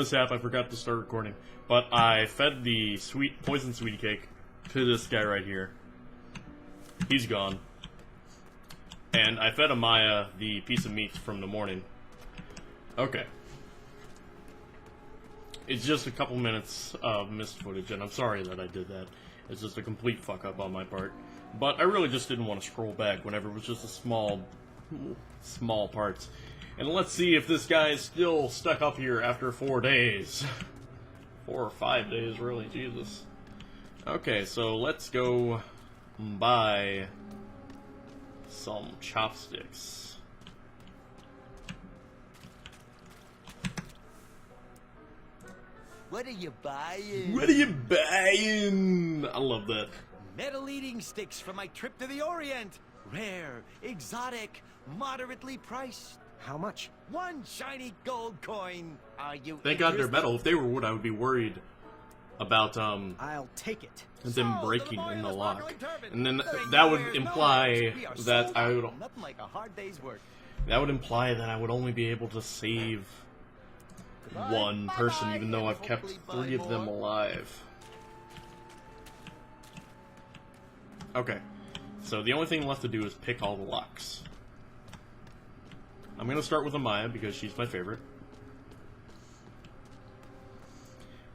mishap, I forgot to start recording. But I fed the poison sweetie cake to this guy right here. He's gone. And I fed Amaya the piece of meat from the morning. Okay. It's just a couple minutes of missed footage, and I'm sorry that I did that. It's just a complete fuck up on my part. But I really just didn't want to scroll back whenever it was just a small parts. And let's see if this guy is still stuck up here after 4 days. 4 or 5 days, really, Jesus. Okay, so let's go buy some chopsticks. What are you buying? What are you buying? I love that. Metal eating sticks from my trip to the Orient. Rare, exotic, moderately priced. How much? 1 shiny gold coin. Are you Thank God they're interested? metal. If they were wood, I would be worried about I'll take it. them Sold breaking to the in the Memorial lock. Sparkling Turban. And then There ain't that would nowheres, imply nowheres. We are that sold I out. would Nothing like a hard day's work. imply that I would only be able to save one person, even though I've kept Hopefully 3 of them more. alive. Okay, so the only thing left to do is pick all the locks. I'm gonna start with Amaya because she's my favorite.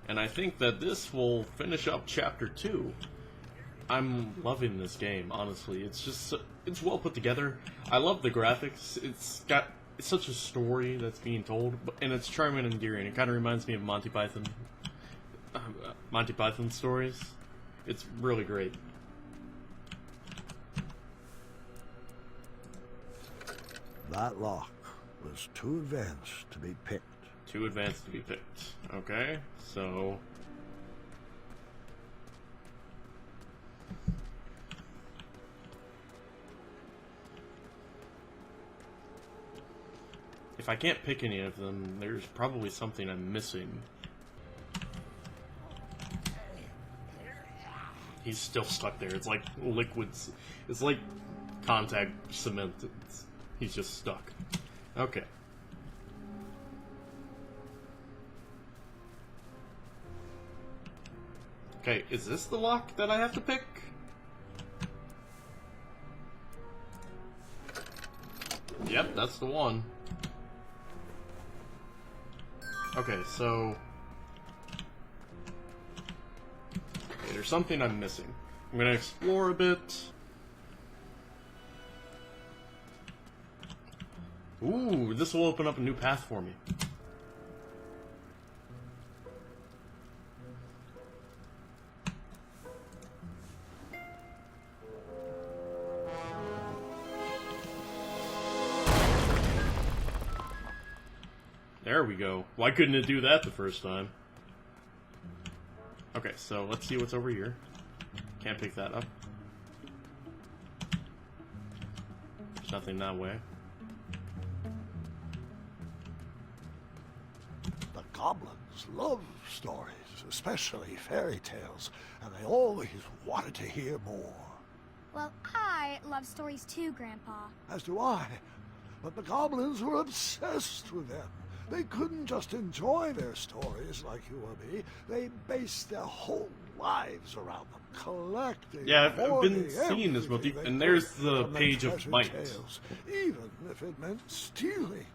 And I think that this will finish up chapter 2. I'm loving this game, honestly. It's just, it's well put together. I love the graphics. It's such a story that's being told, and it's charming and endearing. It kind of reminds me of Monty Python stories. It's really great. That lock was too advanced to be picked. Too advanced to be picked. Okay, so... if I can't pick any of them, there's probably something I'm missing. He's still stuck there. It's like liquids. It's like contact cement. He's just stuck. Okay. Okay, is this the lock that I have to pick? Yep, that's the one. Okay, so... okay, there's something I'm missing. I'm gonna explore a bit. Ooh, this will open up a new path for me. There we go. Why couldn't it do that the first time? Okay, so let's see what's over here. Can't pick that up. There's nothing that way. The goblins love stories, especially fairy tales, and they always wanted to hear more. Well, I love stories too, Grandpa. As do I. But the goblins were obsessed with them. They couldn't just enjoy their stories like you or me. They based their whole lives around them, collecting. Yeah, I've been hoarding seeing this motif, everything and they there's could the from their page of treasured Might. tales, even if it meant stealing.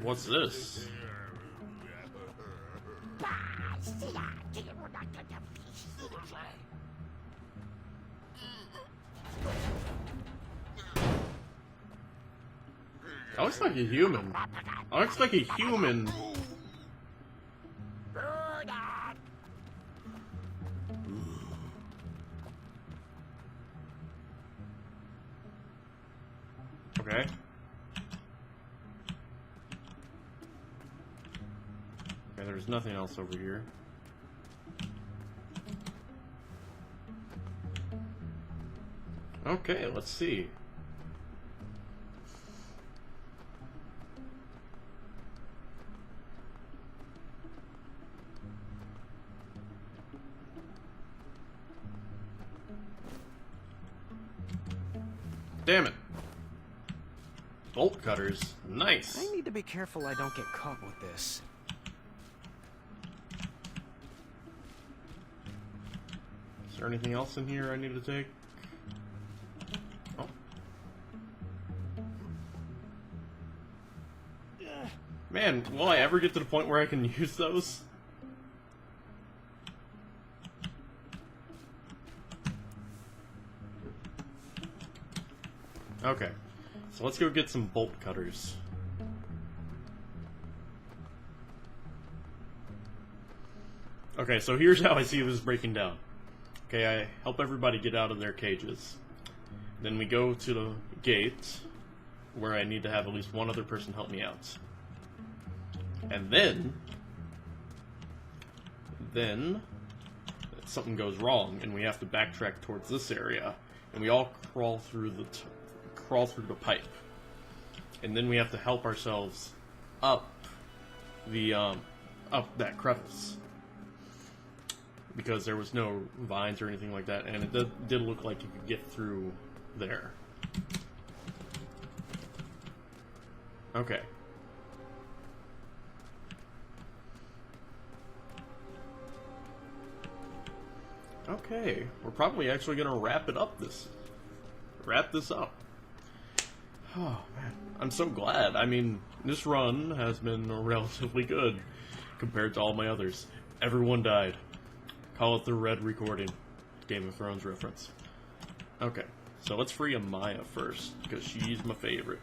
What's this? That looks like a human. That looks like a human. Okay. Okay, there's nothing else over here. Okay, let's see. damn it. Bolt cutters. Nice. I need to be careful I don't get caught with this. Is there anything else in here I need to take? Oh. Man, will I ever get to the point where I can use those? Okay, so let's go get some bolt cutters. Okay, so here's how I see this breaking down. Okay, I help everybody get out of their cages. Then we go to the gate, where I need to have at least one other person help me out. And then something goes wrong, and we have to backtrack towards this area, and we all crawl through the pipe, and then we have to help ourselves up the up that crevice, because there was no vines or anything like that, and it did look like you could get through there. Okay. Okay, we're probably actually gonna wrap this up. Oh man, I'm so glad. I mean, this run has been relatively good compared to all my others. Everyone died. Call it the red recording. Game of Thrones reference. Okay, so let's free Amaya first, because she's my favorite.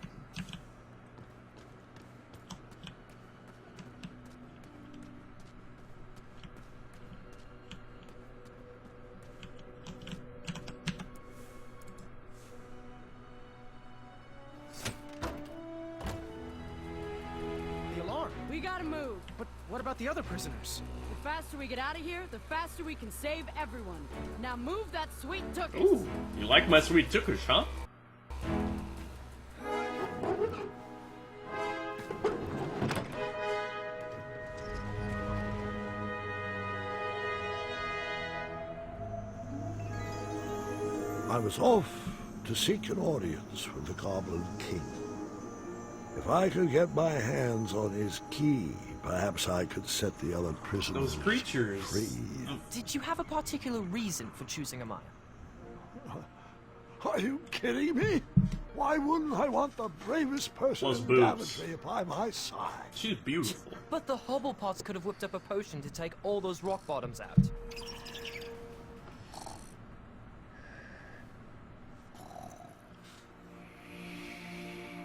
The alarm. We gotta move. But what about the other prisoners? The faster we get out of here, the faster we can save everyone. Now move that sweet tookus. Ooh, you like my sweet tookush, huh? I was off to seek an audience with the Goblin King. If I could get my hands on his key, perhaps I could set the other prisoners Those creatures. free. Did you have a particular reason for choosing Amaya? Are you kidding me? Why wouldn't I want the bravest person Plus in boobs. Daventry by my side? She's beautiful. But the Hobblepots could have whipped up a potion to take all those rock bottoms out.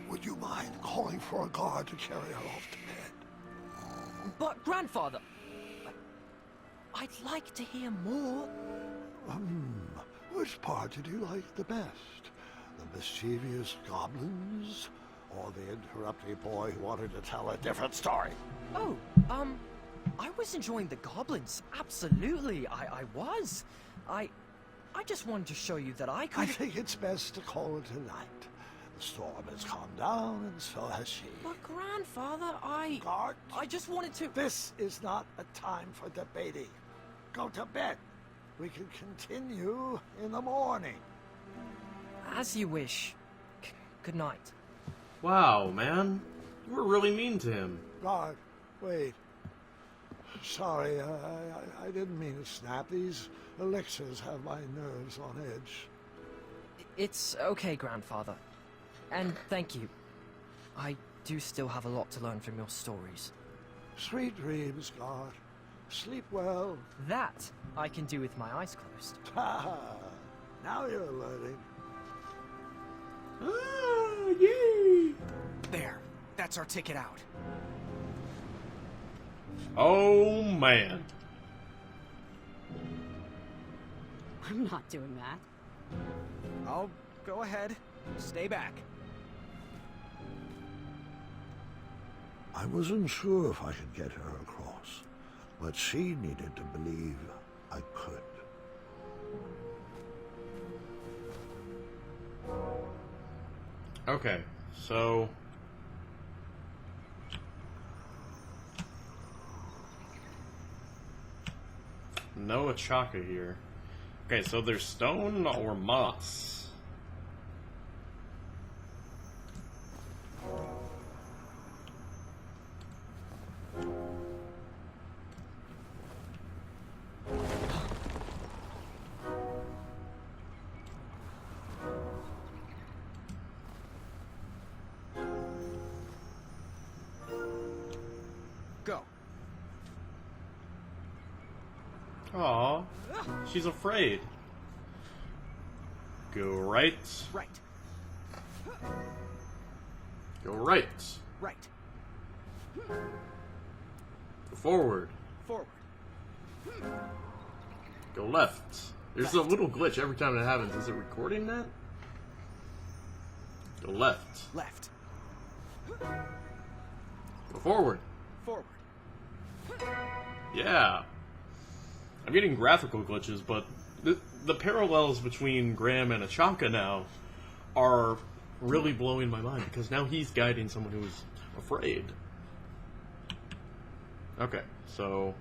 Would you mind calling for a guard to carry her off to bed? But, Grandfather, I'd like to hear more. Which part did you like the best? The mischievous goblins? Or the interrupting boy who wanted to tell a different story? Oh, I was enjoying the goblins. Absolutely, I was. I just wanted to show you that I I could... think it's best to call it a night. The storm has calmed down, and so has she. But, Grandfather, Guard, I just wanted to... this is not a time for debating. Go to bed. We can continue in the morning. As you wish. Good night. Wow, man. You were really mean to him. Guard, wait. Sorry, I didn't mean to snap. These elixirs have my nerves on edge. It's okay, Grandfather. And thank you. I do still have a lot to learn from your stories. Sweet dreams, Guard. Sleep well. That I can do with my eyes closed. Ha! Now you're learning. Ah, yay! There. That's our ticket out. Oh, man. I'm not doing that. Oh, go ahead. Stay back. I wasn't sure if I could get her across, but she needed to believe I could. Okay, so... no Achaka here. Okay, so there's stone or moss. Aw, she's afraid. Go right. Right. Go right. Right. Go forward. Forward. Go left. There's a little glitch every time it happens. Is it recording that? Go left. Left. Go forward. Forward. Yeah. I'm getting graphical glitches, but the parallels between Graham and Achanka now are really blowing my mind, because now he's guiding someone who's afraid. Okay, so...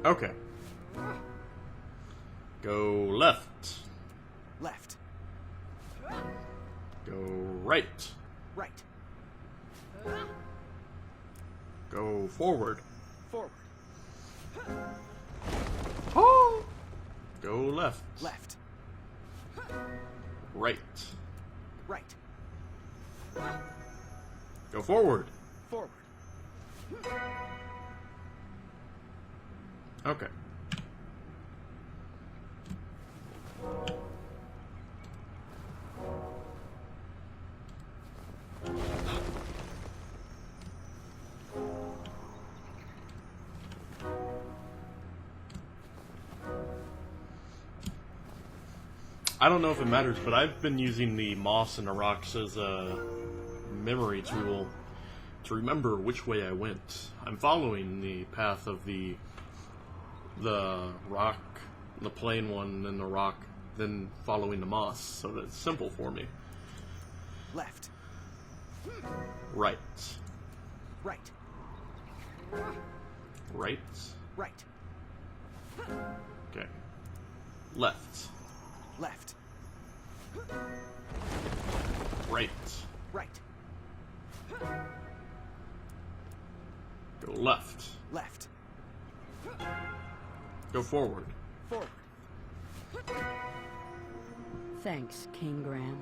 Okay. Go left. Left. Go right. Right. Go forward. Forward. Oh! Go left. Left. Right. Right. Go forward. Forward. Okay. I don't know if it matters, but I've been using the moss and the rocks as a memory tool to remember which way I went. I'm following the path of the rock, the plain one, then the rock, then following the moss, so that it's simple for me. Left. Right. Right. Right. Right. Okay. Left. Left. Right. Right. Go left. Left. Go forward. Forward. Thanks, King Graham.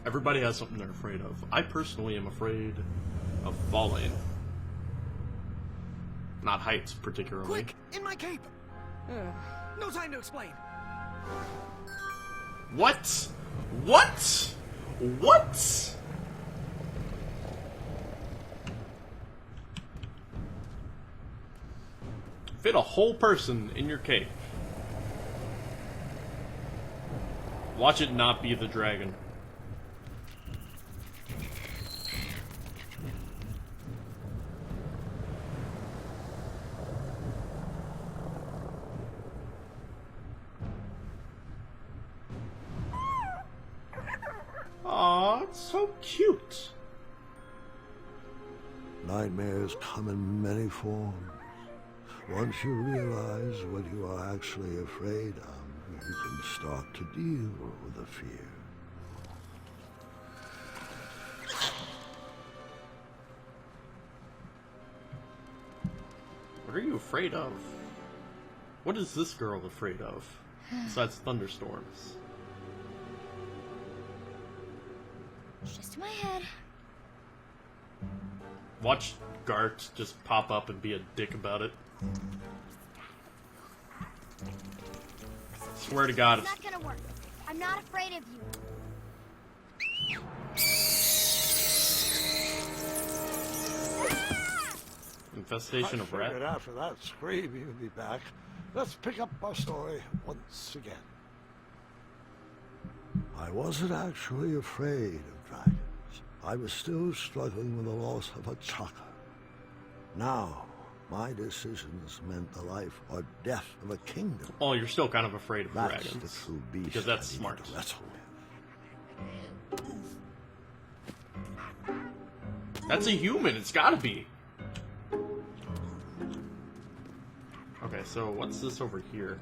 Everybody has something they're afraid of. I personally am afraid of falling. Not heights, particularly. Quick! In my cape! No time to explain. What? What? What? Fit a whole person in your cape. Watch it not be the dragon. Aw, it's so cute. Nightmares come in many forms. Once you realize what you are actually afraid of, you can start to deal with the fear. What are you afraid of? What is this girl afraid of? Besides thunderstorms. It's just in my head. Watch Gart just pop up and be a dick about it. Swear to God, It's not gonna work. I'm not afraid of you. infestation I of rat. figured after that scream you'd be back. Let's pick up our story once again. I wasn't actually afraid of dragons. I was still struggling with the loss of Achanka. Now, my decisions meant the life or death of a kingdom. Oh, you're still kind of afraid of That's dragons. the true beast because that's I needed smart. to wrestle with. That's a human. It's gotta be. Okay, so what's this over here?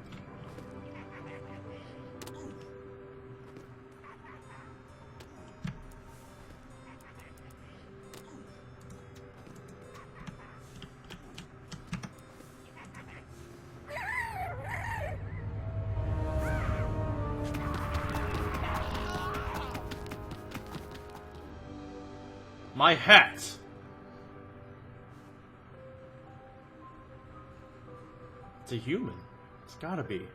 My hat! It's a human. It's gotta be.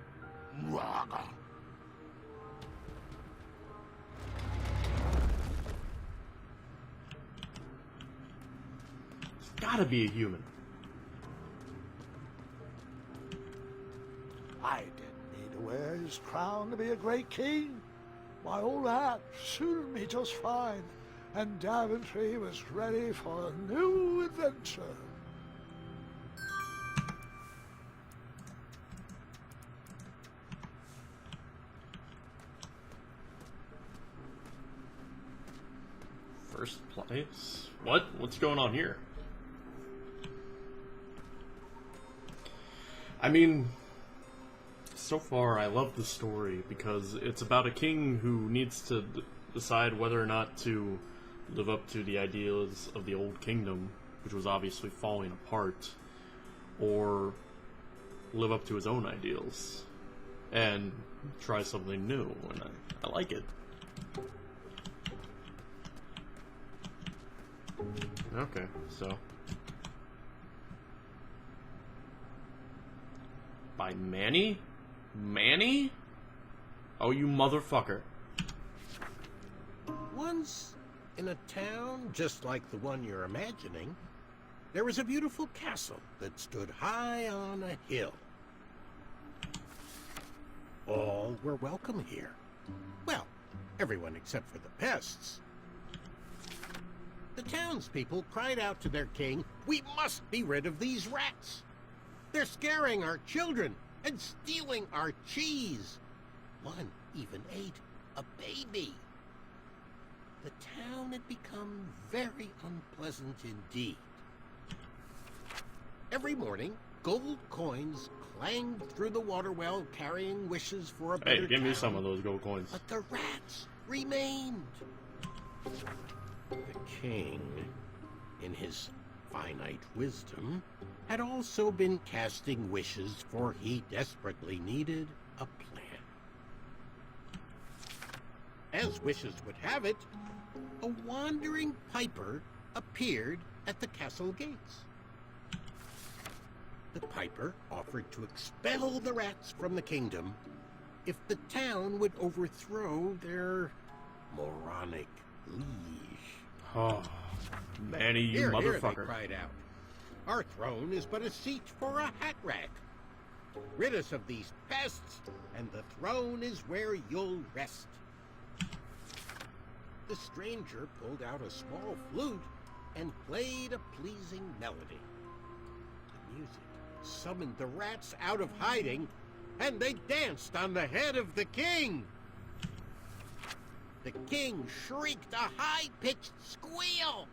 It's gotta be a human. I didn't need to wear his crown to be a great king. My old hat suited me just fine, and Daventry was ready for a new adventure. First place? What? What's going on here? I mean, so far I love the story because it's about a king who needs to decide whether or not to live up to the ideals of the old kingdom, which was obviously falling apart, or live up to his own ideals and try something new, and I like it. Okay, so by Manny? Manny? Oh, you motherfucker. Once, in a town just like the one you're imagining, there was a beautiful castle that stood high on a hill. All were welcome here. Well, everyone except for the pests. The townspeople cried out to their king, "We must be rid of these rats! They're scaring our children and stealing our cheese. One even ate a baby." The town had become very unpleasant indeed. Every morning, gold coins clanged through the water well carrying wishes for a better Hey, give me town. some of those gold coins. But the rats remained. The king, in his finite wisdom, had also been casting wishes, for he desperately needed a plan. As wishes would have it, a wandering piper appeared at the castle gates. The piper offered to expel the rats from the kingdom if the town would overthrow their moronic liege. Oh, Manny, you Here, here, they motherfucker. cried out. Our throne is but a seat for a hat rack. Rid us of these pests, and the throne is where you'll rest. The stranger pulled out a small flute and played a pleasing melody. The music summoned the rats out of hiding, and they danced on the head of the king. The king shrieked a high-pitched squeal,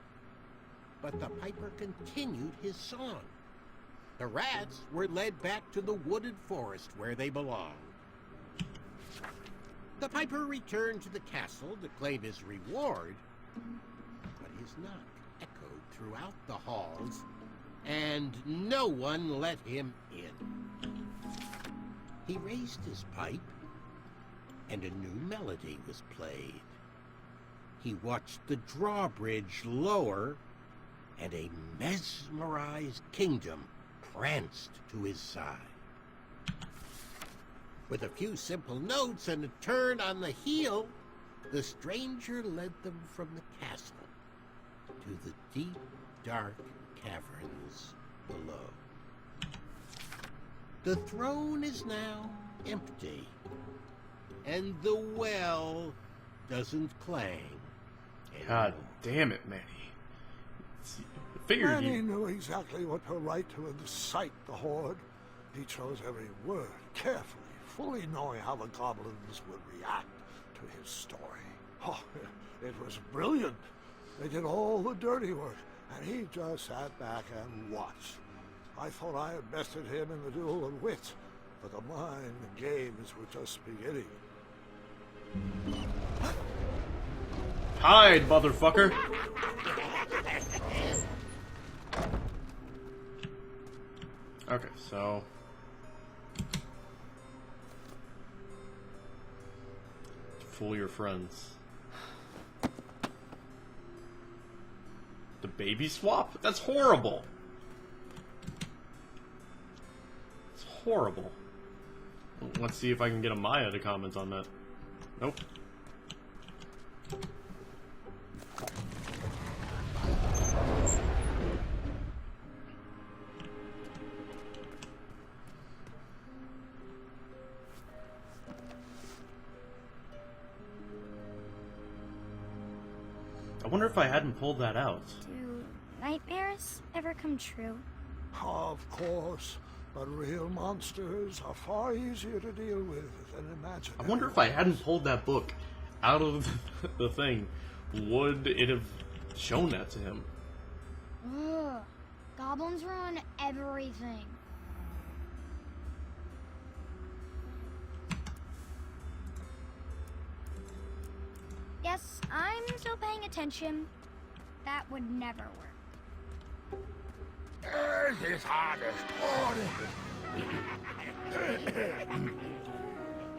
but the piper continued his song. The rats were led back to the wooded forest where they belonged. The piper returned to the castle to claim his reward, but his knock echoed throughout the halls, and no one let him in. He raised his pipe, and a new melody was played. He watched the drawbridge lower, and a mesmerized kingdom pranced to his side. With a few simple notes and a turn on the heel, the stranger led them from the castle to the deep, dark caverns below. The throne is now empty, and the well doesn't clang anymore. God damn it, Manny. I figured Manny you... knew exactly what to write to incite the horde. He chose every word carefully, fully knowing how the goblins would react to his story. Oh, it was brilliant. They did all the dirty work, and he just sat back and watched. I thought I had bested him in the duel of wit, but the mind games were just beginning. Hide, motherfucker! Okay, so... fool your friends. The baby swap? That's horrible. It's horrible. Let's see if I can get a Maya to comment on that. Nope. I wonder if I hadn't pulled that out. Do nightmares ever come true? Of course, but real monsters are far easier to deal with than imaginary. I wonder if I hadn't pulled that book out of the thing, would it have shown that to him? Ugh. Goblins ruin everything. Yes, I'm still paying attention. That would never work. This is hardest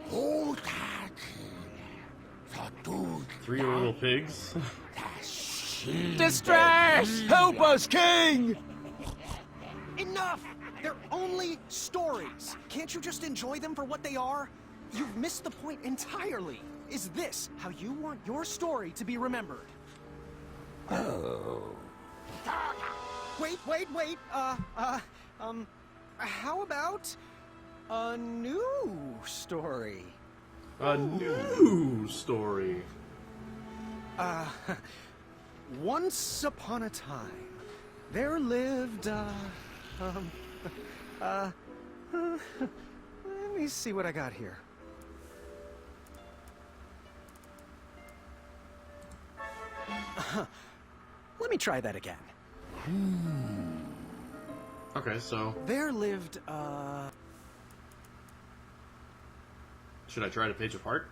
Hold that. Three little pigs. Distress! Help us, King! Enough! They're only stories. Can't you just enjoy them for what they are? You've missed the point entirely. Is this how you want your story to be remembered? Oh. Wait. How about a new story? A new story. Once upon a time, there lived, let me see what I got here. Let me try that again. Okay, so There lived, should I try to page apart?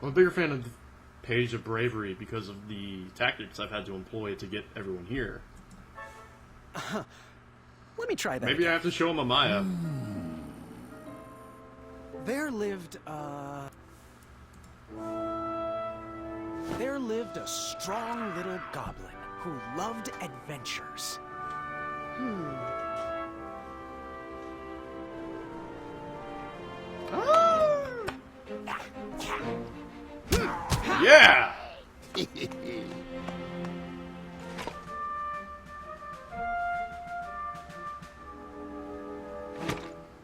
I'm a bigger fan of the Page of Bravery because of the tactics I've had to employ to get everyone here. let me try that Maybe I again. have to show him a Maya. There lived a strong little goblin who loved adventures. Yeah!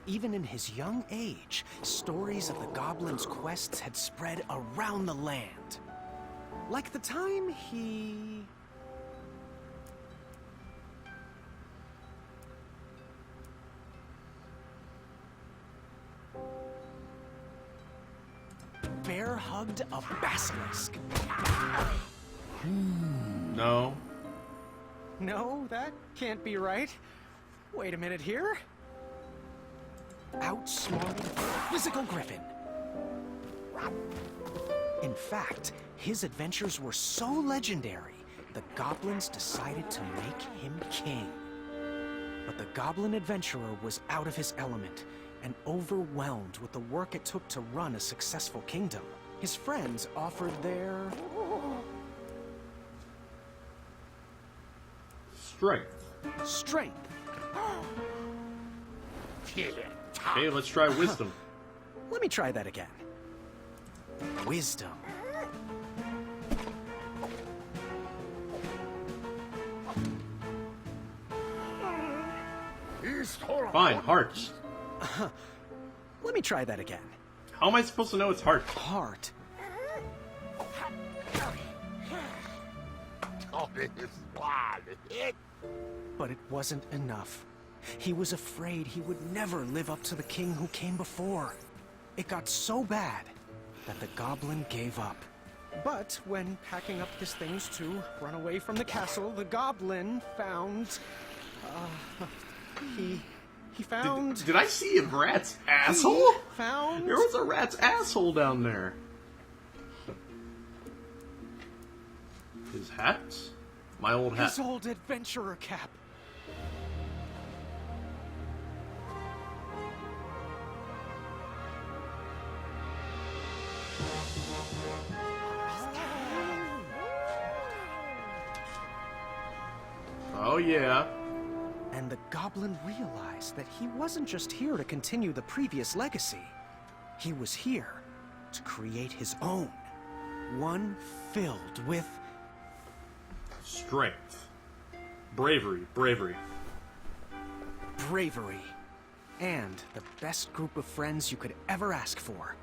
Even in his young age, stories of the goblin's quests had spread around the land. Like the time he... bear-hugged a basilisk. No. No, that can't be right. Wait a minute here. Outsmarted a physical griffin. In fact, his adventures were so legendary, the goblins decided to make him king. But the goblin adventurer was out of his element and overwhelmed with the work it took to run a successful kingdom. His friends offered their... strength. Hey, let's try wisdom. Let me try that again. Wisdom. Fine, hearts. Let me try that again. How am I supposed to know it's heart? Heart. But it wasn't enough. He was afraid he would never live up to the king who came before. It got so bad that the goblin gave up. But when packing up his things to run away from the castle, the goblin found... He found... Did I see a rat's asshole? Found... There was a rat's asshole down there. His hat? My old hat. His old adventurer cap. yeah. And the goblin realized that he wasn't just here to continue the previous legacy. He was here to create his own. One filled with Strength. Bravery. Bravery. bravery. And the best group of friends you could ever ask for.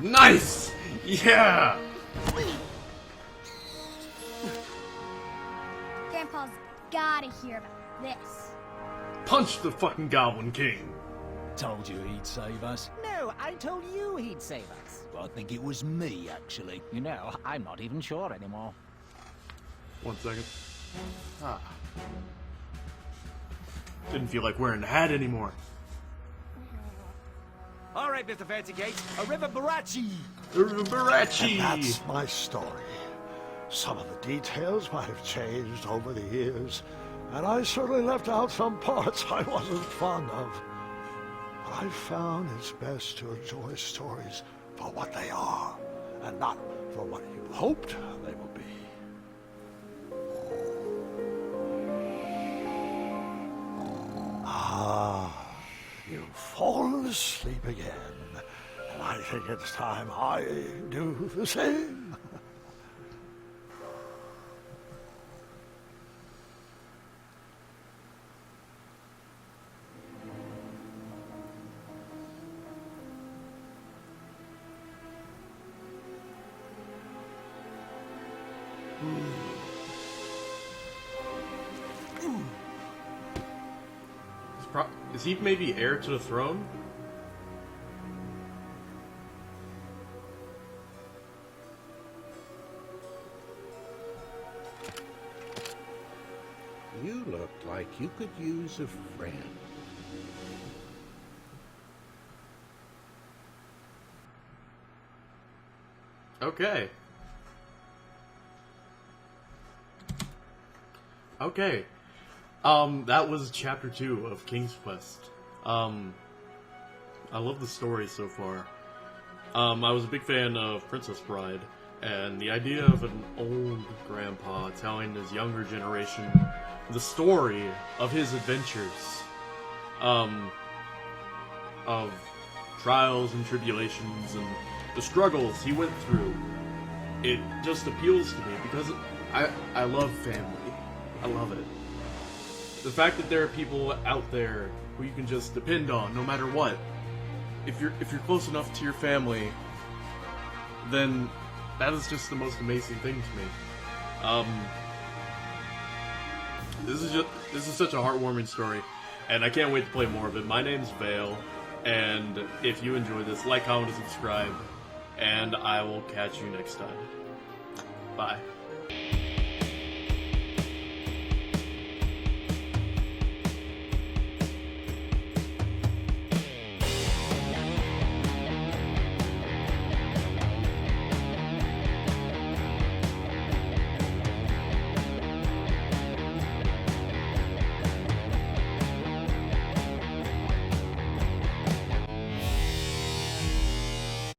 Nice! Yeah! Grandpa's gotta hear about this. Punch the fucking Goblin King. Told you he'd save us. No, I told you he'd save us. I think it was me, actually. You know, I'm not even sure anymore. 1 second. Ah. Didn't feel like wearing the hat anymore. All right, Mr. Fancy Cakes, a river Barachi. Barachi! And that's my story. Some of the details might have changed over the years, and I certainly left out some parts I wasn't fond of. But I found it's best to enjoy stories for what they are, and not for what you hoped they would be. Ah, you've fallen asleep again, and I think it's time I do the same. Is he maybe heir to the throne? You look like you could use a friend. Okay. Okay. That was chapter 2 of King's Quest. I love the story so far. I was a big fan of Princess Bride, and the idea of an old grandpa telling his younger generation the story of his adventures, of trials and tribulations and the struggles he went through, it just appeals to me because I love family. I love it. The fact that there are people out there who you can just depend on no matter what. If you're close enough to your family, then that is just the most amazing thing to me. This is such a heartwarming story, and I can't wait to play more of it. My name's Vale, and if you enjoy this, like, comment, and subscribe, and I will catch you next time. Bye.